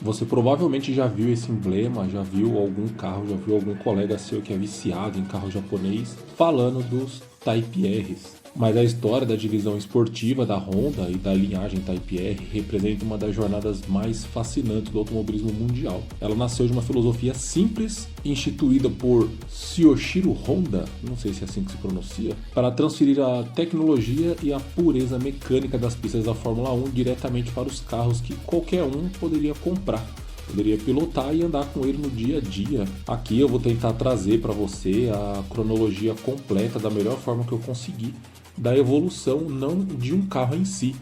Você provavelmente já viu esse emblema, já viu algum carro, já viu algum colega seu que é viciado em carro japonês falando dos Type Rs. Mas a história da divisão esportiva da Honda e da linhagem Type R representa uma das jornadas mais fascinantes do automobilismo mundial. Ela nasceu de uma filosofia simples, instituída por Shoichiro Honda, não sei se é assim que se pronuncia, para transferir a tecnologia e a pureza mecânica das pistas da Fórmula 1 diretamente para os carros que qualquer um poderia comprar. Poderia pilotar e andar com ele no dia a dia. Aqui eu vou tentar trazer para você a cronologia completa da melhor forma que eu conseguir da evolução, não de um carro em si,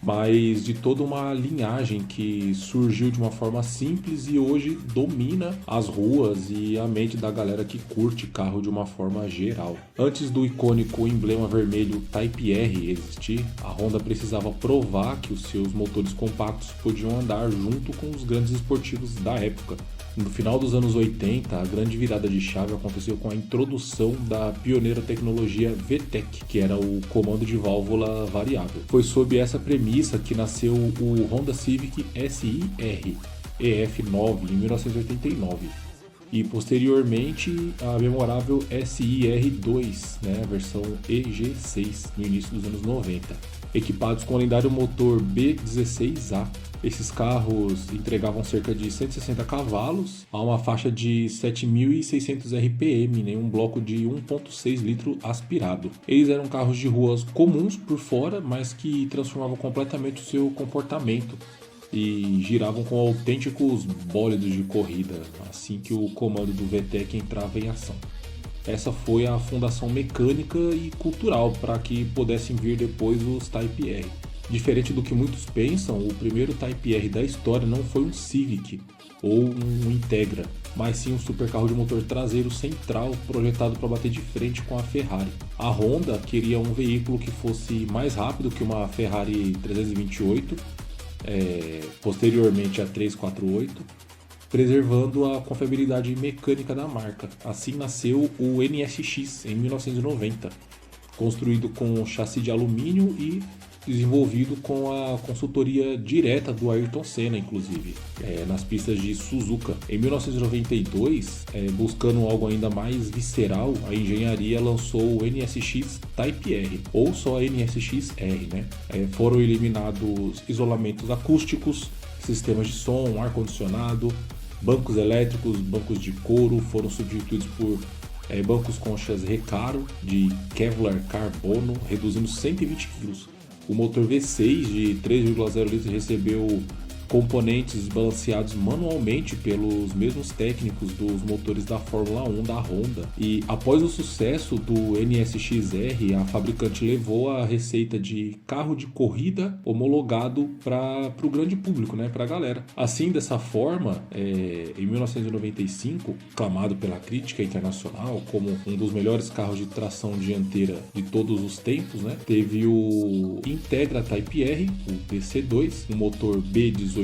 mas de toda uma linhagem que surgiu de uma forma simples e hoje domina as ruas e a mente da galera que curte carro de uma forma geral. Antes do icônico emblema vermelho Type R existir, a Honda precisava provar que os seus motores compactos podiam andar junto com os grandes esportivos da época. No final dos anos 80, a grande virada de chave aconteceu com a introdução da pioneira tecnologia VTEC, que era o comando de válvula variável. Foi sob essa premissa que nasceu o Honda Civic SI-R EF9 em 1989 e posteriormente a memorável SI-R2, a versão EG6 no início dos anos 90, equipados com o lendário motor B16A. Esses carros entregavam cerca de 160 cavalos a uma faixa de 7.600 RPM, em um bloco de 1.6 litro aspirado. Eles eram carros de ruas comuns por fora, mas que transformavam completamente o seu comportamento e giravam com autênticos bólidos de corrida, assim que o comando do VTEC entrava em ação. Essa foi a fundação mecânica e cultural para que pudessem vir depois os Type R. Diferente do que muitos pensam, o primeiro Type R da história não foi um Civic ou um Integra, mas sim um supercarro de motor traseiro central projetado para bater de frente com a Ferrari. A Honda queria um veículo que fosse mais rápido que uma Ferrari 328, posteriormente a 348, preservando a confiabilidade mecânica da marca. Assim nasceu o NSX em 1990, construído com chassi de alumínio e desenvolvido com a consultoria direta do Ayrton Senna, inclusive, nas pistas de Suzuka. Em 1992, buscando algo ainda mais visceral, a engenharia lançou o NSX Type R, ou só NSX-R. Foram eliminados isolamentos acústicos, sistemas de som, ar-condicionado, bancos elétricos, bancos de couro, foram substituídos por bancos conchas Recaro de Kevlar carbono, reduzindo 120 kg. O motor V6 de 3,0 litros recebeu componentes balanceados manualmente pelos mesmos técnicos dos motores da Fórmula 1 da Honda. E após o sucesso do NSX-R, a fabricante levou a receita de carro de corrida homologado para o grande público, para a galera. Assim, dessa forma, em 1995, clamado pela crítica internacional como um dos melhores carros de tração dianteira de todos os tempos, teve o Integra Type R, o TC2, um motor B18C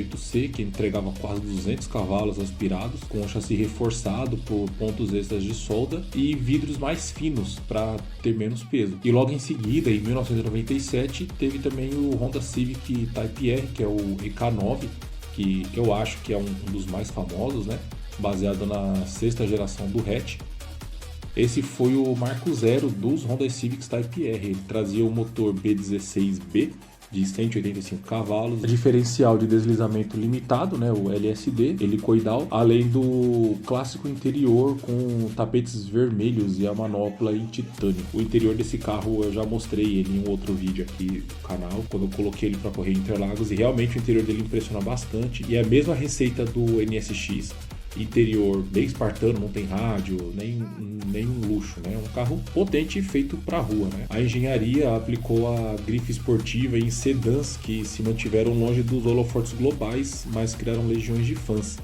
que entregava quase 200 cavalos aspirados, com um chassi reforçado por pontos extras de solda e vidros mais finos para ter menos peso. E logo em seguida, em 1997, teve também o Honda Civic Type R, que é o EK9, que eu acho que é um dos mais famosos, baseado na sexta geração do hatch. Esse foi o marco zero dos Honda Civics Type R. Ele trazia o motor B16B de 185 cavalos, diferencial de deslizamento limitado, o LSD, helicoidal, além do clássico interior com tapetes vermelhos e a manopla em titânio. O interior desse carro eu já mostrei ele em um outro vídeo aqui do canal, quando eu coloquei ele para correr em Interlagos, e realmente o interior dele impressiona bastante, e é a mesma receita do NSX. Interior bem espartano, não tem rádio, nem um luxo, É um carro potente feito para rua, A engenharia aplicou a grife esportiva em sedãs que se mantiveram longe dos holofotes globais, mas criaram legiões de fãs.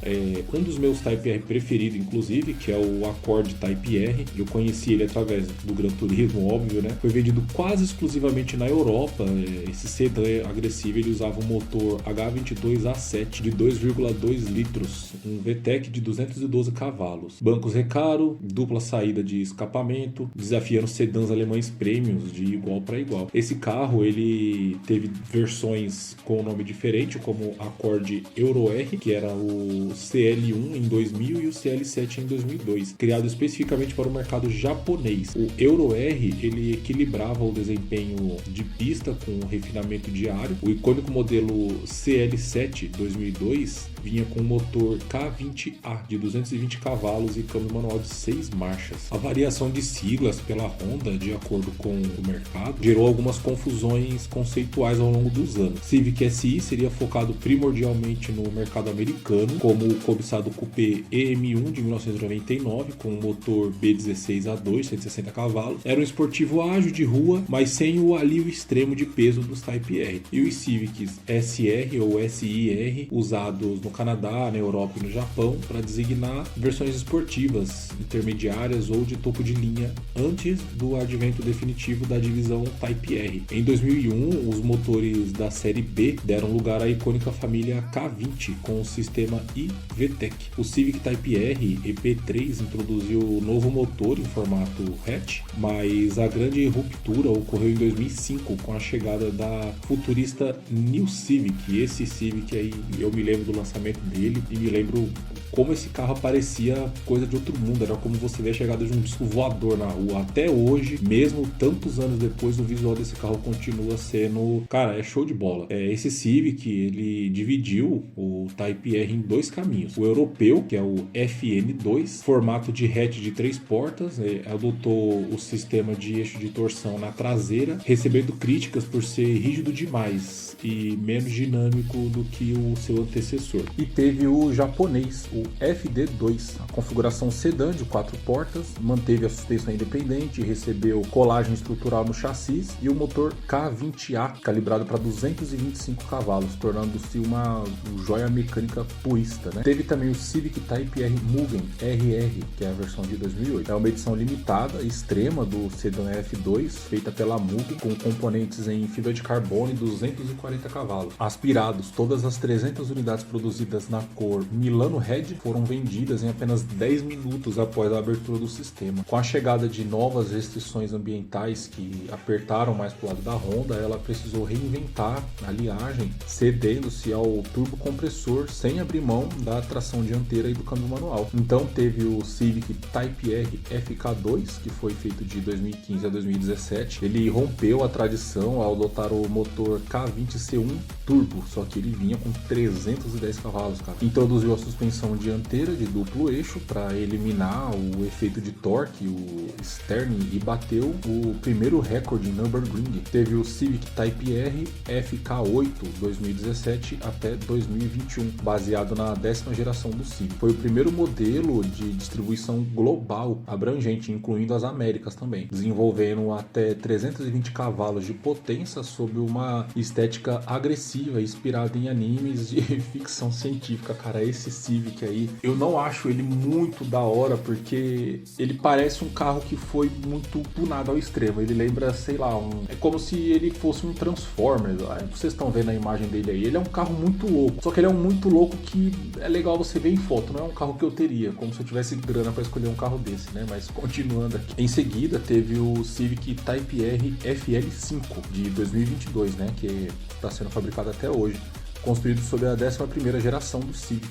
Um dos meus Type R preferido, inclusive, que é o Accord Type R, eu conheci ele através do Gran Turismo, óbvio, Foi vendido quase exclusivamente na Europa. Esse sedã agressivo ele usava um motor H22A7 de 2,2 litros, um VTEC de 212 cavalos. Bancos Recaro, dupla saída de escapamento, desafiando sedãs alemães premiums de igual para igual. Esse carro ele teve versões com nome diferente, como Accord Euro R, que era o CL1 em 2000 e o CL7 em 2002, criado especificamente para o mercado japonês. O Euro R ele equilibrava o desempenho de pista com refinamento diário. O icônico modelo CL7 2002 vinha com um motor K20A de 220 cavalos e câmbio manual de 6 marchas. A variação de siglas pela Honda, de acordo com o mercado, gerou algumas confusões conceituais ao longo dos anos. Civic SI seria focado primordialmente no mercado americano, como o cobiçado Coupé EM1 de 1999, com um motor B16A2, 160 cavalos. Era um esportivo ágil de rua, mas sem o alívio extremo de peso dos Type R. E os Civics SR ou SIR, usados no Canadá, na Europa e no Japão, para designar versões esportivas, intermediárias ou de topo de linha, antes do advento definitivo da divisão Type R. Em 2001, os motores da série B deram lugar à icônica família K20 com o sistema iVTEC. O Civic Type R EP3 introduziu o novo motor em formato hatch, mas a grande ruptura ocorreu em 2005 com a chegada da futurista New Civic. Esse Civic aí, eu me lembro do lançamento dele e me lembro como esse carro parecia coisa de outro mundo, era como você vê a chegada de um disco voador na rua. Até hoje, mesmo tantos anos depois, o visual desse carro continua sendo, cara, é show de bola. Esse Civic, ele dividiu o Type R em dois caminhos. O europeu, que é o FN2, formato de hatch de 3 portas, adotou o sistema de eixo de torção na traseira, recebendo críticas por ser rígido demais e menos dinâmico do que o seu antecessor. E teve o japonês, o FD2, a configuração sedã de 4 portas, manteve a suspensão independente, recebeu colagem estrutural no chassi e o motor K20A, calibrado para 225 cavalos, tornando-se uma joia mecânica purista, né? Teve também o Civic Type R Mugen RR, que é a versão de 2008. É uma edição limitada, extrema do sedã F2, feita pela Mugen, com componentes em fibra de carbono e 240 cavalos. Aspirados, todas as 300 unidades produzidas na cor Milano Red foram vendidas em apenas 10 minutos após a abertura do sistema. Com a chegada de novas restrições ambientais que apertaram mais para o lado da Honda, ela precisou reinventar a aliagem, cedendo-se ao turbocompressor sem abrir mão da tração dianteira e do câmbio manual. Então teve o Civic Type R FK2, que foi feito de 2015 a 2017. Ele rompeu a tradição ao adotar o motor K20C1 Turbo, só que ele vinha com 310 cavalos, cara. Introduziu a suspensão dianteira de duplo eixo para eliminar o efeito de torque, o Stern, e bateu o primeiro recorde em Nürburgring. Teve o Civic Type R FK8 2017 até 2021, baseado na 10ª geração do Civic. Foi o primeiro modelo de distribuição global abrangente, incluindo as Américas também, desenvolvendo até 320 cavalos de potência sob uma estética agressiva, inspirada em animes de ficção científica. Cara, esse Civic aí, eu não acho ele muito da hora, porque ele parece um carro que foi muito tunado ao extremo. Ele lembra, sei lá, é como se ele fosse um Transformer. Vocês estão vendo a imagem dele aí. Ele é um carro muito louco, só que ele é um muito louco que é legal você ver em foto. Não é um carro que eu teria, como se eu tivesse grana para escolher um carro desse, né? Mas continuando aqui. Em seguida, teve o Civic Type R FL5 de 2022, né? Que está sendo fabricado até hoje, construído sob a 11ª geração do Civic.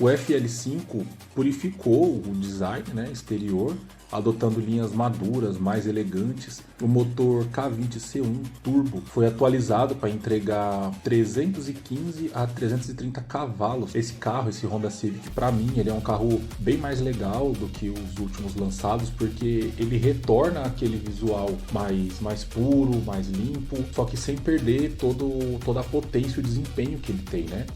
O FL5 purificou o design, né, exterior, adotando linhas maduras, mais elegantes. O motor K20C1 Turbo foi atualizado para entregar 315 a 330 cavalos. Esse carro, esse Honda Civic, para mim, ele é um carro bem mais legal do que os últimos lançados, porque ele retorna aquele visual mais puro, mais limpo, só que sem perder toda a potência e o desempenho que ele tem, né?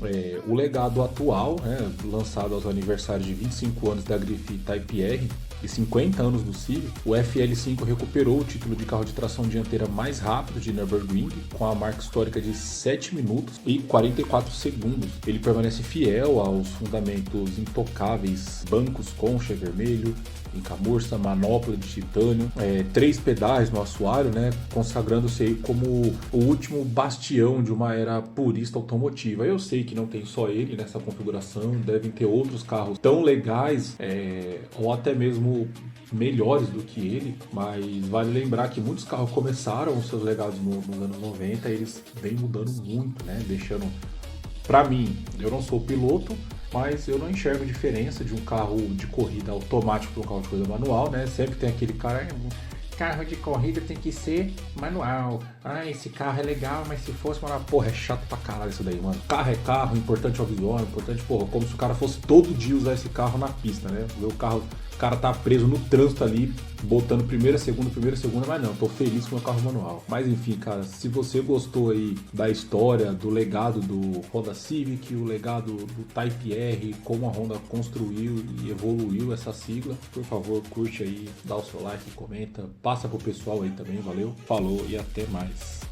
O legado atual, né, lançado aos aniversários de 25 anos da grife Type R, e 50 anos do Civic, o FL5 recuperou o título de carro de tração dianteira mais rápido de Nürburgring, com a marca histórica de 7 minutos e 44 segundos. Ele permanece fiel aos fundamentos intocáveis, bancos concha vermelho, em camurça, manopla de titânio, 3 pedais no assoalho, né, consagrando-se aí como o último bastião de uma era purista automotiva. Eu sei que não tem só ele nessa configuração, devem ter outros carros tão legais, ou até mesmo melhores do que ele, mas vale lembrar que muitos carros começaram os seus legados nos anos 90 e eles vêm mudando muito, né, deixando... Pra mim, eu não sou piloto, mas eu não enxergo diferença de um carro de corrida automático para um carro de corrida manual, né? Sempre tem aquele cara, carro de corrida tem que ser manual. Ah, esse carro é legal, mas se fosse manual... Porra, é chato pra caralho isso daí, mano. Carro é carro, importante é o visual, importante, porra, como se o cara fosse todo dia usar esse carro na pista, né? Ver o cara tá preso no trânsito ali, botando primeira, segunda, mas não, tô feliz com o meu carro manual. Mas enfim, cara, se você gostou aí da história, do legado do Honda Civic, o legado do Type R, como a Honda construiu e evoluiu essa sigla, por favor, curte aí, dá o seu like, comenta, passa pro pessoal aí também, valeu, falou e até mais.